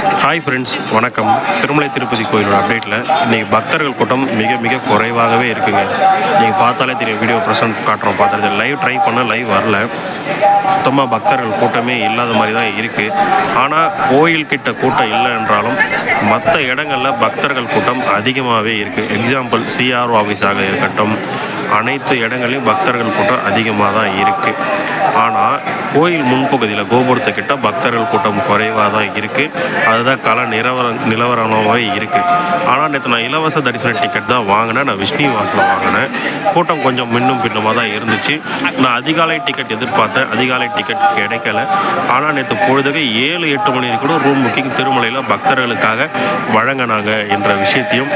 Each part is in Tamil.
ஹாய் ஃப்ரெண்ட்ஸ், வணக்கம். திருமலை திருப்பதி கோயிலோட அப்டேட்டில் இன்றைக்கி பக்தர்கள் கூட்டம் மிக மிக குறைவாகவே இருக்குங்க. நீங்கள் பார்த்தாலே தெரியும், வீடியோ ப்ரெசென்ட் காட்டுறோம். பார்த்துட்டு லைவ் ட்ரை பண்ண லைவ் வரல. சுத்தமாக பக்தர்கள் கூட்டமே இல்லாத மாதிரி தான் இருக்குது. ஆனால் கோயில்கிட்ட கூட்டம் இல்லை என்றாலும் மற்ற இடங்களில் பக்தர்கள் கூட்டம் அதிகமாகவே இருக்குது. எக்ஸாம்பிள் சிஆர்ஓ ஆஃபீஸாக இருக்கட்டும், அனைத்து இடங்களையும் பக்தர்கள் கூட்டம் அதிகமாக தான் இருக்குது. ஆனால் கோயில் முன்பகுதியில் கோபுரத்துக்கிட்ட பக்தர்கள் கூட்டம் குறைவாக தான் இருக்குது. அதுதான் நிலவரமாகவே இருக்குது. ஆனால் நேற்று நான் இலவச தரிசன டிக்கெட் தான் வாங்கினேன். நான் விஷ்ணுவாசில் வாங்கினேன். கூட்டம் கொஞ்சம் மின்னும் பின்னுமாக தான் இருந்துச்சு. நான் அதிகாலை டிக்கெட் எதிர்பார்த்தேன், அதிகாலை டிக்கெட் கிடைக்கல. ஆனால் நேற்று பொழுதுக்கு 7-8 மணி கூட ரூம் புக்கிங் திருமலையில் பக்தர்களுக்காக வழங்கினாங்க என்ற விஷயத்தையும்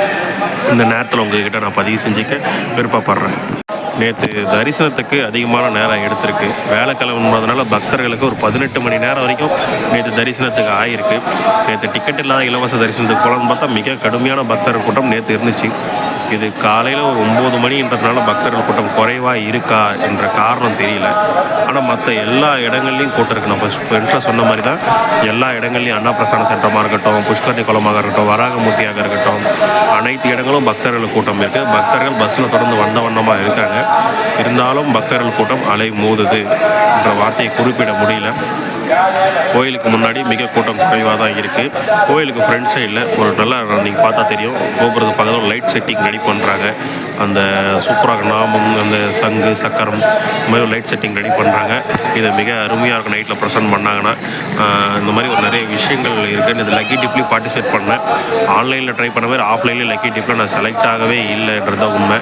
இந்த நேரத்தில் உங்கள்கிட்ட நான் பதிவு செஞ்சுக்க விருப்பப்படுறேன். நேற்று தரிசனத்துக்கு அதிகமான நேரம் எடுத்திருக்கு. வேலைக்கிழமைன்றதுனால பக்தர்களுக்கு ஒரு 18 மணி நேரம் வரைக்கும் நேற்று தரிசனத்துக்கு ஆகிருக்கு. நேற்று டிக்கெட் இல்லாத இலவச தரிசனத்துக்கு போகலான்னு பார்த்தா மிக கடுமையான பக்தர்கள் கூட்டம் நேற்று இருந்துச்சு. இது காலையில் ஒரு 9 மணின்றதுனால பக்தர்கள் கூட்டம் குறைவாக இருக்கா என்ற காரணம் தெரியல. ஆனால் மற்ற எல்லா இடங்கள்லையும் கூட்டம் இருக்குது. நம்ம ஃப்ரெண்ட்ஸில் சொன்ன மாதிரி தான் எல்லா இடங்கள்லையும் அன்னப்பிரசான சென்டமாக இருக்கட்டும், புஷ்கரணி குளமாக இருக்கட்டும், வராகமூர்த்தியாக இருக்கட்டும், அனைத்து இடங்களும் பக்தர்கள் கூட்டம் இருக்குது. பக்தர்கள் பஸ்ஸில் தொடர்ந்து வந்த வண்ணமாக இருக்காங்க. இருந்தாலும் பக்தர்கள் கூட்டம் அலை மோதுது என்ற வார்த்தையை குறிப்பிட முடியல. கோயிலுக்கு முன்னாடி மிக கூட்டம் குறைவாக தான் இருக்குது. கோயிலுக்கு ஃப்ரண்ட் சைடில் ஒரு நல்லா நீங்கள் பார்த்தா தெரியும், கோபுரத்து பக்கத்தில் லைட் செட்டிங் ரெடி பண்ணுறாங்க. அந்த சூப்பராக நாமம், அந்த சங்கு சக்கரம் இந்த மாதிரி லைட் செட்டிங் ரெடி பண்ணுறாங்க. இதை மிக அருமையாக இருக்கும். நைட்டில் ப்ரெசென்ட் பண்ணாங்கன்னா இந்த மாதிரி ஒரு நிறைய விஷயங்கள் இருக்குது. இது லக்கி டிப்லேயும் பார்ட்டிசிபேட் பண்ணேன். ஆன்லைனில் ட்ரை பண்ண மாதிரி ஆஃப்லைனில் லக்கி டிப்பில் நான் செலக்ட் ஆகவே இல்லைன்றது தான் உண்மை.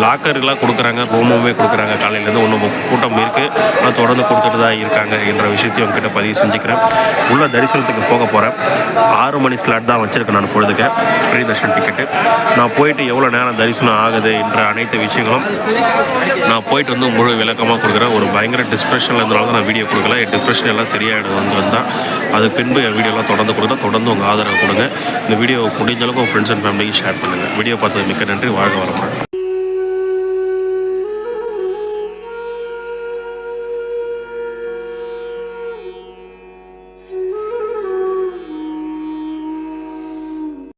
லாக்கருக்கெலாம் கொடுக்குறாங்க, ரூமுமே கொடுக்குறாங்க. காலையிலேருந்து ஒன்று கூட்டம் இருக்குது, ஆனால் தொடர்ந்து கொடுத்துட்டு தான் இருக்காங்க என்ற விஷயத்தையும் கிட்ட பதிவு செஞ்சுக்கிறேன். உள்ள தரிசனத்துக்கு போக போகிறேன். 6 மணி ஸ்லாட் தான் வச்சுருக்கேன் நான் பொழுதுக்க ஃப்ரீ தர்ஷன் டிக்கெட்டு. நான் போயிட்டு எவ்வளோ நேரம் தரிசனம் ஆகுது என்ற அனைத்து விஷயங்களும் நான் போயிட்டு வந்து முழு விளக்கமாக கொடுக்குறேன். ஒரு பயங்கர டிஸ்பிரஷனில் இருந்தனால தான் நான் வீடியோ கொடுக்கல. என் டிப்ரெஷன் எல்லாம் சரியாயிடும் வந்தால் அது பின்பு என் வீடியோலாம் தொடர்ந்து உங்கள் ஆதரவு கொடுங்க. இந்த வீடியோ முடிஞ்ச அளவுக்கு உங்கள் ஃப்ரெண்ட்ஸ் அண்ட் ஃபேமிலிக்கு ஷேர் பண்ணுங்கள். வீடியோ பார்த்தது மிக்க நன்றி. வாழ்க வளமுடன்.